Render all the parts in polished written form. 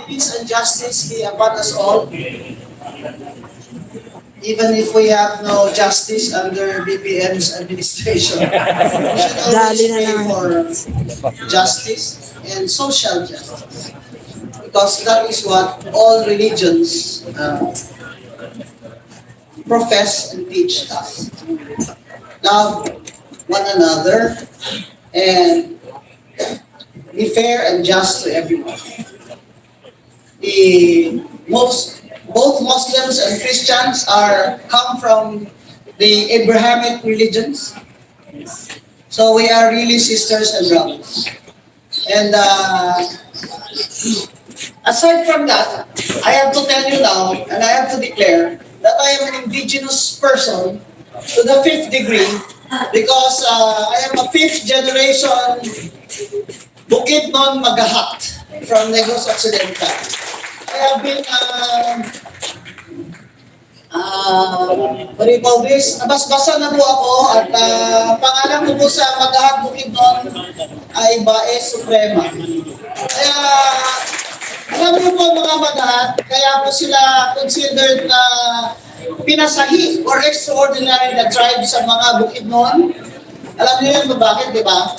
peace and justice be upon us all. Even if we have no justice under BBM's administration, we should always pray for justice and social justice. Because that is what all religions profess and teach us. Love one another and be fair and just to everyone. Both Muslims and Christians come from the Abrahamic religions. So we are really sisters and brothers. And aside from that, I have to tell you now, and I have to declare that I am an indigenous person to the 5th degree because I am a 5th generation Bukidnon Magahat from Negros Occidental. I have been, what do you call this? Nabasbasa na po ako at pangalan ko po sa Magahat Bukidnon ay Bae Suprema. Kaya, alam niyo po mga Magahat, kaya po sila considered na pinasahi or extraordinary na tribe sa mga Bukidnon. Alam niyo yun bakit, di ba?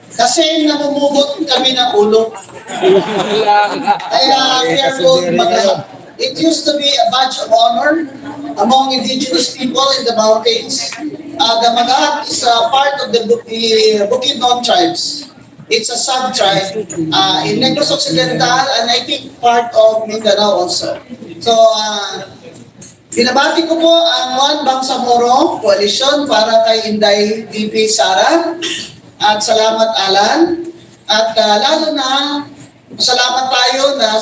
Kasi namumugot kami ng ulo. Kaya it used to be a badge of honor among indigenous people in the mountains. The Magahat is a part of the Bukidnon tribes. It's a sub-tribe in Negros Occidental and I think part of Mindanao also. So, binabati ko po ang One Bangsamoro Coalition para kay Inday VP Sara. At salamat Alan. At lalo na, salamat tayo na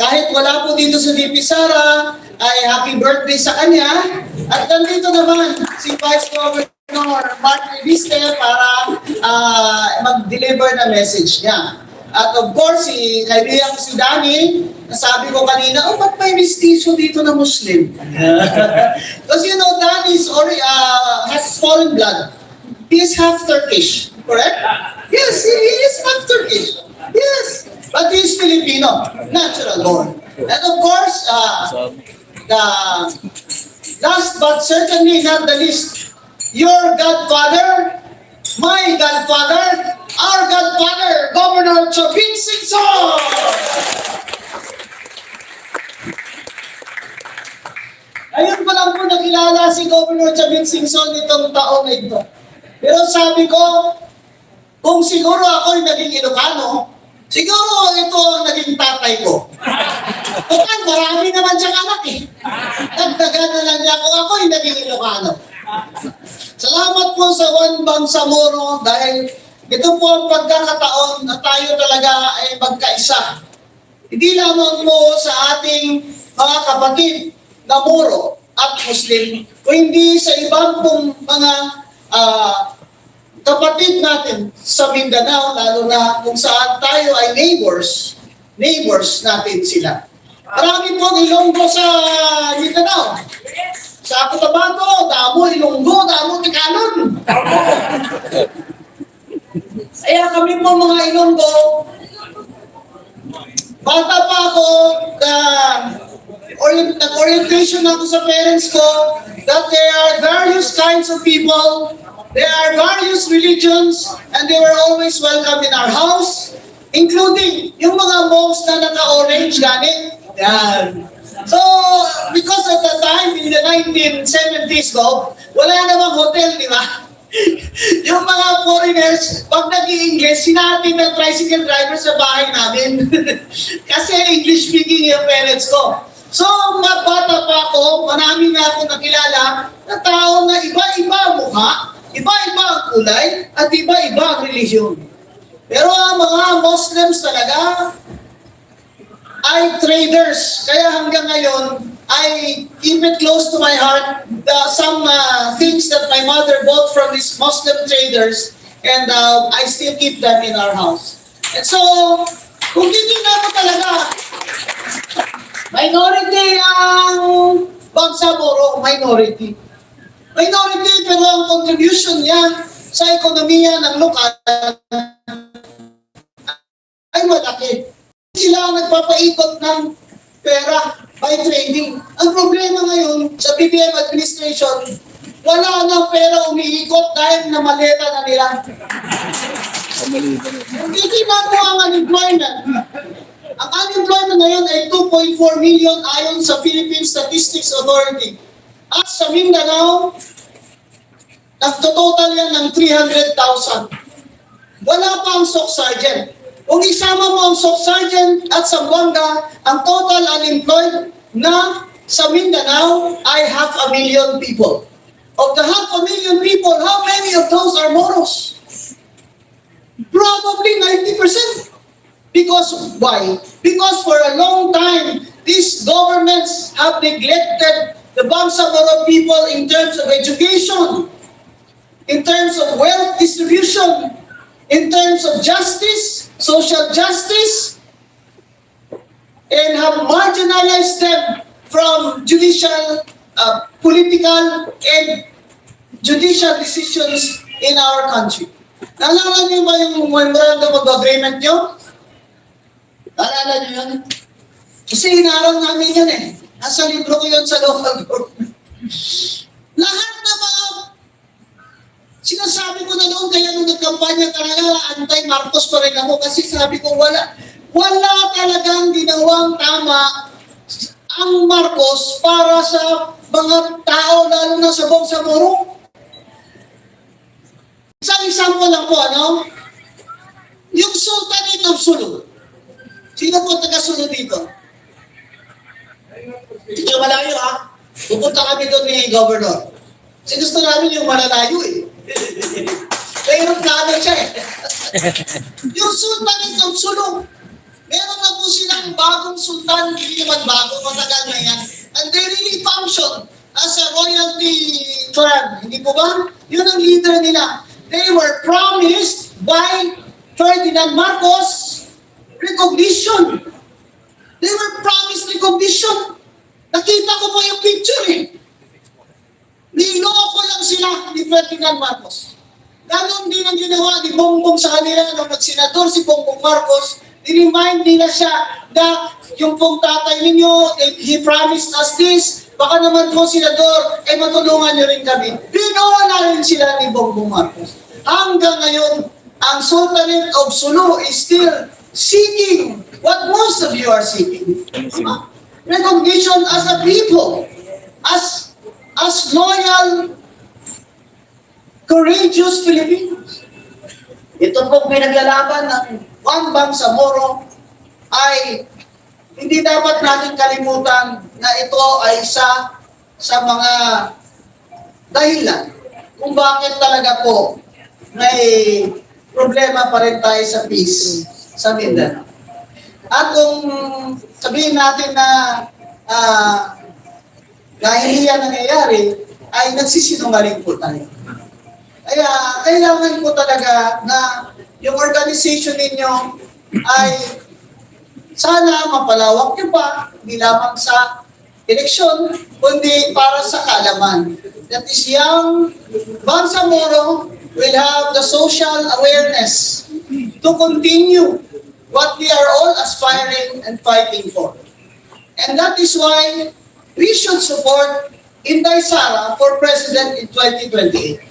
kahit wala po dito sa VP Sara, ay happy birthday sa kanya. At nandito naman si Vice Governor Mark Reviste para mag-deliver na message niya. At of course, kaibigan si Danny, nasabi ko kanina, ba't may mestizo dito na Muslim? Because you know, Danny has foreign blood. He is half Turkish, correct? Yes, he is half Turkish. Yes, but he is Filipino, natural born. And of course, the last but certainly not the least, your godfather, my godfather, our godfather, Governor Chavit Singson! Ayun pa lang po nakilala si Governor Chavit Singson itong taon na ito. Pero sabi ko, kung siguro ako'y naging Ilocano, siguro ito ang naging tatay ko. Kaya marami naman siyang anak eh. Nagdagan na lang niya kung ako'y naging Ilocano. Salamat po sa One Bangsamoro dahil ito po ang pagkakataon na tayo talaga ay magkaisa. Hindi lamang po sa ating mga kapatid na Moro at Muslim, kundi sa ibang pong mga kapatid natin sa Mindanao, lalo na kung saan tayo ay neighbors natin sila. Marami po Ilonggo sa Mindanao. Sa Cotabato, damo Ilonggo, damo Tikanon. Kaya kami po mga Ilonggo, bata pa ako, nag-orientation ako sa parents ko that there are various kinds of people, there are various religions, and they were always welcome in our house, including yung mga monks na naka-orange ganit. Yan. So, because at the time, in the 1970s, wala namang hotel, di ba? Yung mga foreigners, pag nag-i-English, sinatin ng tricycle driver sa bahay namin. Kasi English-speaking yung parents ko. So, bata pa ako, marami na ako nakilala na tao na iba-iba ang mukha, iba-iba ang kulay, at iba-iba ang relihiyon. Pero ang mga Muslims talaga ay traders. Kaya hanggang ngayon, I keep it close to my heart some things that my mother bought from these Muslim traders, and I still keep them in our house. And so, kung titignan mo talaga, minority ang Bangsamoro, minority. Minority, pero ang contribution niya sa ekonomiya ng lokal ay malaki. sila nagpapaikot ng pera by trading. Ang problema ngayon sa BBM administration, wala nang pera umiikot dahil namaleta na nila. Hindi man mo ang unemployment. Ang unemployment ngayon ay 2.4 million ayon sa Philippine Statistics Authority. At sa Mindanao, nagtototal yan ng 300,000. Wala pa ang SOC Sergeant. Kung isama mo ang SOC Sergeant at Zamboanga, ang total unemployed na sa Mindanao ay 500,000 people. Of the 500,000 people, how many of those are Moros? Probably 90%. Because why? Because for a long time, these governments have neglected the Bangsamoro people in terms of education, in terms of wealth distribution, in terms of justice, social justice, and have marginalized them from judicial, political, and judicial decisions in our country. Naalala niyo ba yung memorandum of agreement niyo? Naalala niyo yun? Kasi inaral namin yan eh. Nasa libro ko yun sa local government. Lahat na mga sinasabi ko na noon, kaya nung nagkampanya talaga, anti-Marcos pa rin ako kasi sabi ko, wala talagang ginawang tama ang Marcos para sa mga tao, lalo na sa Bangsamoro. Isang example lang po, ano? Yung Sultanate of Sulu. Sino po taga-Sulu dito? Hindi nyo malayo, ha? Pupunta kami doon ni Governor. Kasi gusto namin yung malalayo, eh. Pero plano siya, eh. Yung Sultanate of Sulu, meron na po silang bagong sultan, hindi naman bago, matagal na yan. And they really function as a royalty clan. Hindi po ba? Yun ang leader nila. They were promised by Ferdinand Marcos recognition. They were promised recognition. Nakita ko po yung picture eh. Niloko lang sila ni Ferdinand Marcos. Ganon din ang ginawa ni Bongbong sa kanila nung nagsenador si Bongbong Marcos. I-remind nila siya na yung pong tatay ninyo, he promised us this, baka naman po senador, ay matulungan niyo rin kami. Pinola rin sila ni Bongbong Marcos. Hanggang ngayon, ang Sultanate of Sulu is still seeking what most of you are seeking. Recognition as a people, as loyal, courageous Filipinos. Ito pong pinaglalaban ng Juan Bangsamoro ay hindi dapat natin kalimutan na ito ay isa sa mga dahilan kung bakit talaga po may problema pa rin tayo sa peace sa Mindanao. At kung sabihin natin na dahil yan nangyayari, ay nagsisinungaling po tayo. Kaya kailangan po talaga na yung organization ninyo ay sana mapalawak nyo pa, hindi lamang sa eleksyon, kundi para sa kaalaman. That is young Bangsamoro will have the social awareness to continue what we are all aspiring and fighting for. And that is why we should support Inday Sara for President in 2028.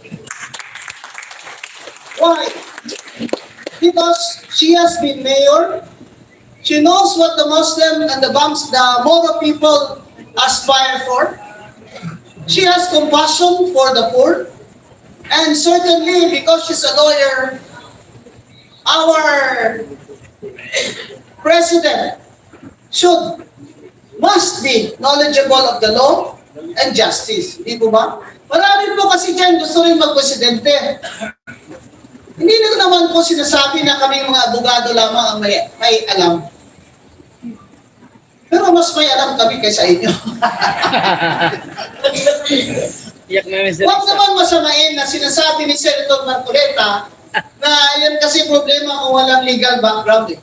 Why? Because she has been mayor, she knows what the Muslim and the Moro people aspire for. She has compassion for the poor. And certainly, because she's a lawyer, our president must be knowledgeable of the law and justice. Di po ba? Marami po kasi dyan gusto rin magpresidente. Hindi na naman po sinasabi na kaming mga abogado lamang ang may alam. Pero mas may alam kami kaysa inyo. Huwag naman masamain na sinasabi ni Senator Marcoleta na yan kasi problema kung walang legal background.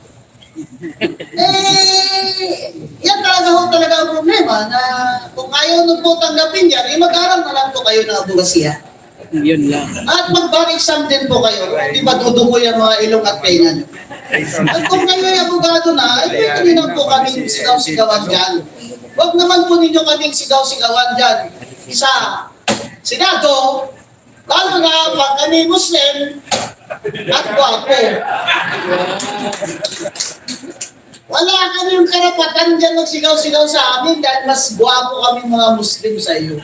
Yan talaga ang problema na kung ayaw nyo po tanggapin yan, mag-aral na lang po kayo ng abogasiya. Yun lang. At mag-bar-exam din po kayo. Hindi ba dudugo yung mga ilong at tenga nyo? At kung kayo ay abogado na, ay pwede nyo na po kaming sigaw-sigawan dyan. Huwag naman po ninyo kaming sigaw-sigawan dyan sa Senado, lalo na pag kami Muslim at gwapo. Wala kami yung karapatan dyan magsigaw-sigaw sa amin dahil mas gwapo kami mga Muslim sa iyo.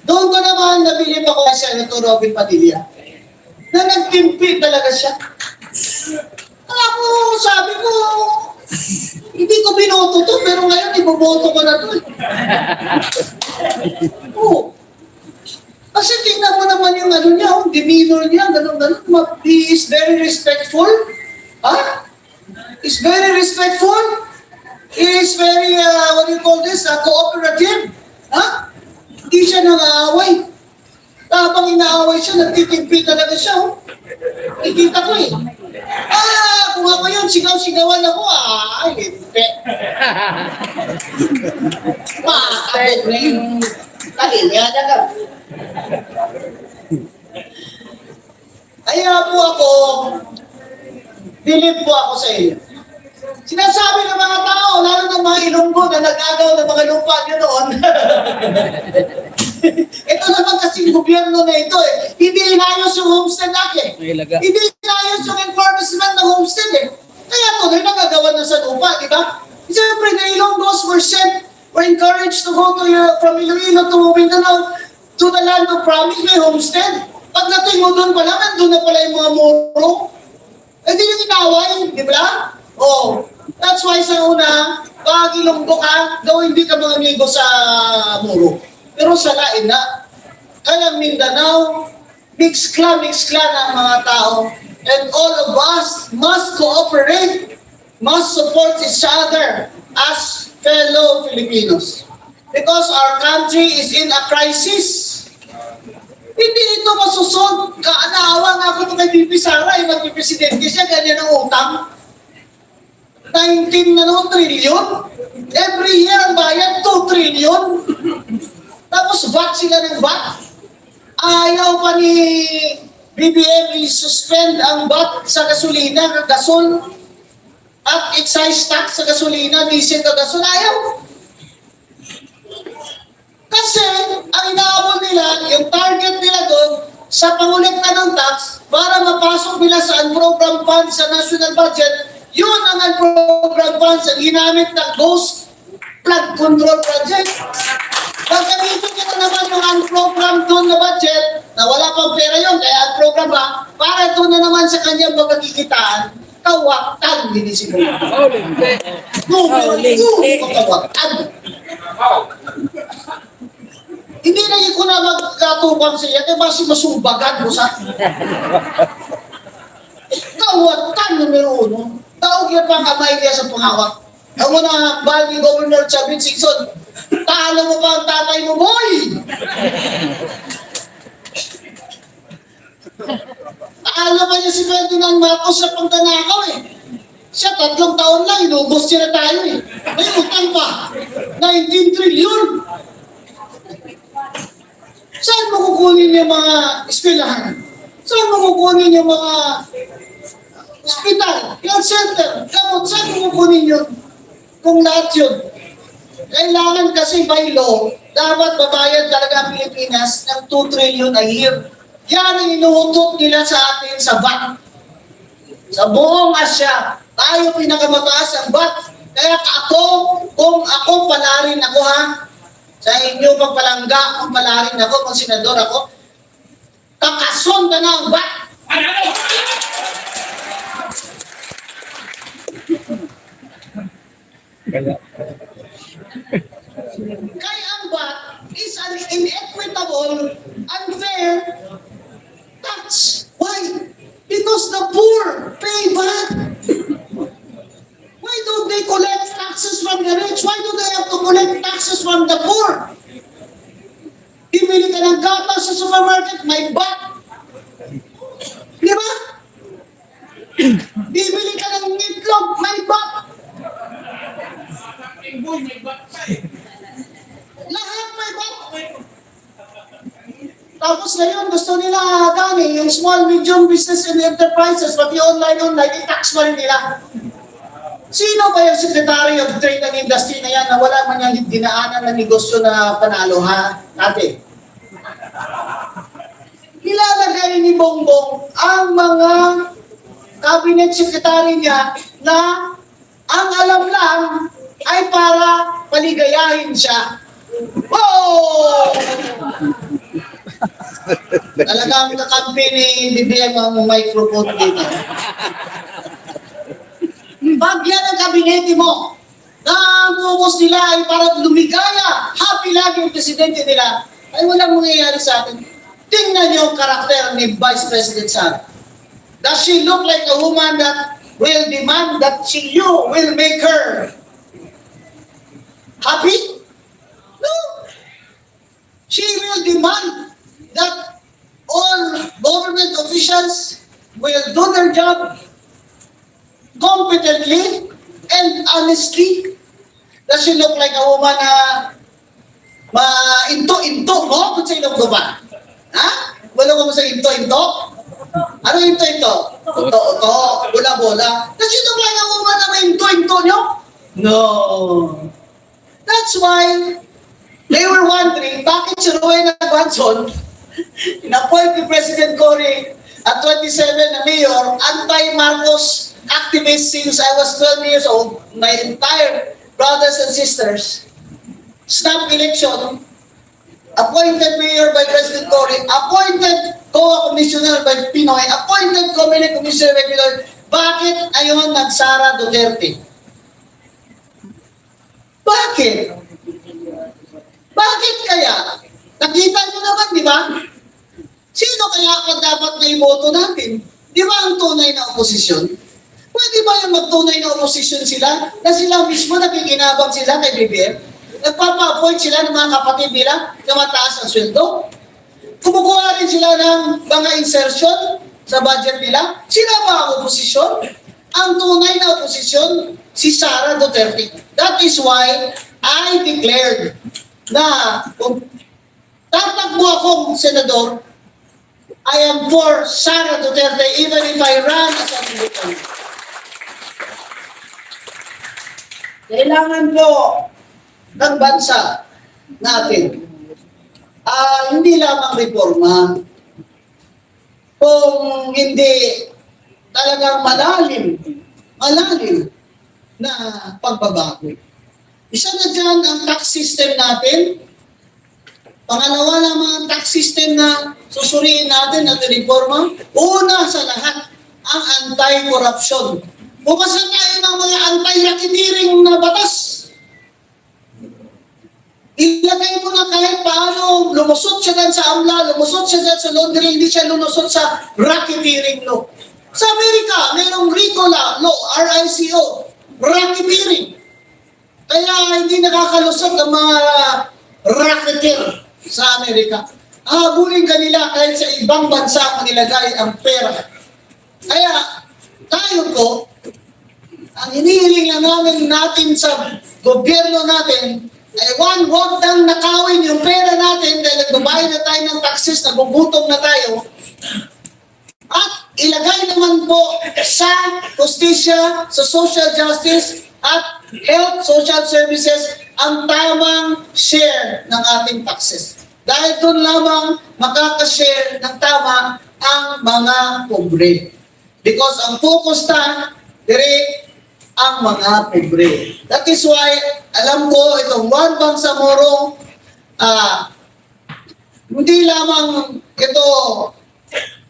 Doon ko naman nabilib ako kay Senator Robin Padilla na nagtimpi talaga siya. Ako, sabi ko, hindi ko binoto to, pero ngayon iboboto ko na to. Oo. Kasi tingnan mo naman yung ano niya, demeanor niya, gano'n. He is very respectful. Ha? He's very respectful. He is very, what do you call this, cooperative. Ha? Hindi siya nang-aaway. Habang inaaway siya, nagtitimpi talaga siya. Oh. Ikita ko eh. Kung ako yun, sigaw-sigawan ako, hindi. Makakabot na yung tahilyada ka. Kaya po ako, believe po ako sa iyo. Sinasabi ng mga tao, lalo ng mga Ilonggo na nag-agaw ng mga lupa nyo noon. Ito naman kasing gobyerno na ito eh. Hindi inayos yung homestead natin. Hindi inayos yung enforcement ng homestead eh. Kaya tuloy nagagawa na sa lupa, di ba? Siyempre, the Ilonggos were encouraged to go from Iloilo to Mindanao to the land of promise, may homestead. Pag nating mo doon pala, nandun na pala yung mga muro. Eh di yung inaway, di ba? Oh, that's why sa una, pag Ilonggo ka, gawin di ka mga amigo sa muro. Pero sa lain na, kaya Mindanao, mix-clan ang mga tao. And all of us must cooperate, must support each other as fellow Filipinos. Because our country is in a crisis. Hindi ito masusod. Kaanaawa nga ako kay Bibi Sara, magpipresidente siya, ganyan ang utang. 19 trillion. Every year ang bayad, 2 trillion. Tapos VAT sila ng VAT. Ayaw pa ni BBM i-suspend ang VAT sa gasolina, gasol, at excise tax sa gasolina, diesel ka gasol. Ayaw. Kasi, ang inaabol nila, yung target nila doon, sa pangulekta ng tax, para mapasok nila sa unprogrammed funds sa national budget, yun ang unprogrammed funds ang ginamit na ghost flood control project. Pagkamitin nila naman yung unprogrammed doon na budget, na wala pang pera yun, kaya unprogrammed ba, para doon na naman sa kanyang magagigitaan, kawaktan, hindi siguro. Numero 2, kawaktan. Hindi na ko na magkatubang siya, kaya basi masumbagan mo sa kawatan numero 1. Taog yan pang kamay niya sa pangawak. Ang muna, bahal ni Governor Chavin Singson, talo mo pa ang tatay mo, boy! Talo pa niya si Ferdinand Marcos sa pangtanakaw eh. Siya 3 taon lang, inubos niya na tayo eh. May utang pa, 19 trillion. Saan mo kukunin yung mga eskwelahan? Saan mo kukunin yung mga hospital, health center, gamot? Saan mo kukunin yun? Kung lahat yun. Kailangan kasi by law, dapat babayad talaga ang Pilipinas ng 2 trillion a year. Yan ang inuutot nila sa atin sa VAT. Sa buong Asya, tayo pinakamataas ang VAT. Kaya kung ako palarin ako ha, sa inyo pagpalangga, kung palarin ako, kung senador ako, kakason ka na ang VAT. Kaya ang VAT is an inequitable, unfair tax. Why? Because the poor pay VAT. Why don't they collect taxes from the rich? Why do they have to collect taxes from the poor? Bibili ka ng gatas sa supermarket, may VAT. Di ba? Bibili ka ng itlog, may VAT. ngayon, gusto nila gani, yung small, medium business and enterprises, pati online, i-tax pa rin nila. Sino ba yung Secretary of Trade and Industry na yan na wala man yung dinaanan na negosyo na panalo, ha? Ate. Nilalagay ni Bongbong ang mga cabinet secretary niya na ang alam lang ay para paligayahin siya. Oh! Talagang kakampi ni BBM ang microphone dito. Pag yan ang kabinete mo, na ang focus nila ay para lumigaya, happy lagi yung presidente nila, ay walang mangyayari sa atin. Tingnan niyo ang karakter ni Vice President Sara. Does she look like a woman that will demand that you will make her happy? No. She will demand that all government officials will do their job competently and honestly. Does she look like a woman na into mo? Kung sa ilong ko ba? Ha? Wala ko mo sa into? Ano into? Oto, bola. Does she look like a woman na may into nyo? No. That's why they were wondering, bakit si Rowena Guanzon, in-appoint ni President Cory at 27 na mayor, anti-Marcos activist since I was 12 years old, my entire brothers and sisters, snap election, appointed mayor by President Cory, appointed COA commissioner by Pinoy, appointed Comelec commissioner by Pinoy. Bakit ayon nagsara Duterte? Bakit? Bakit kaya? Nakita nyo naman, di ba? Sino kaya ang dapat na iboto natin? Di ba ang tunay na oposisyon? Pwede ba yung magtunay na oposisyon sila na sila mismo nakikinabang sila kay BBM? Nagpapa-appoint sila ng mga kapatid nila na mataas ang sweldo? Kumukuha rin sila ng mga insertion sa budget nila? Sila ba ang oposisyon? Ang tunay na oposisyon, si Sara Duterte. That is why I declared na kung tatakbo akong senador, I am for Sara Duterte even if I run as a independent. Kailangan po ng bansa natin hindi lamang reforma, kung hindi talagang malalim na pagbabago. Isa na dyan ang tax system natin. Pangalawa naman ang tax system na susuriin natin at reforma. Una sa lahat, ang anti-corruption. Bukasan tayo ng mga anti-racketeering na batas. Ilagay mo na kahit paano, lumusot siya dyan sa AMLA, lumusot siya dyan sa laundry, hindi siya lumusot sa racketeering law. Sa Amerika, mayroong RICO law, RICO, racketeering. Kaya hindi nakakalusot ang mga racketeer sa Amerika. Habulin ka nila kahit sa ibang bansa mo nilagay ang pera. Kaya tayo po, ang hinihiling lang natin sa gobyerno natin ay huwag nang nakawin yung pera natin dahil nagbabayad na tayo ng taxes, nagugutom na tayo. At ilagay naman po sa justisya, sa social justice at health social services ang tamang share ng ating taxes. Dahil doon lamang makakashare ng tama ang mga pobre. Because ang focus na direct ang mga pobre. That is why, alam ko, itong One Bangsamoro, hindi lamang ito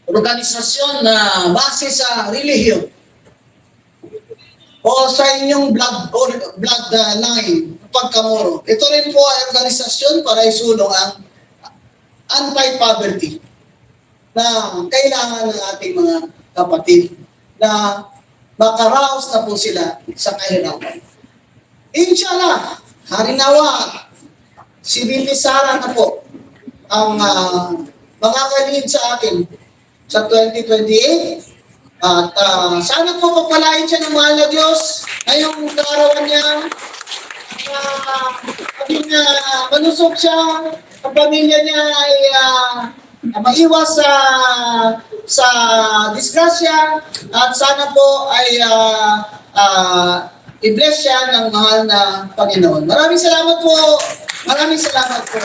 organisasyon na base sa relihiyon o sa inyong bloodline, pagkamoro. Ito rin po ay organisasyon para isulong ang anti-poverty na kailangan ng ating mga kapatid na makaraos na po sila sa kahirapan. Inshallah, harinawa, si Bibi Sara na po ang makakalid sa atin sa 2028. At sana po pagpalain siya ng mahal na Diyos ngayong kaarawan niya. Manusok siya, ang pamilya niya ay maiwas sa disgrasya at sana po ay i-bless siya ng mahal na Panginoon. Maraming salamat po. Maraming salamat po.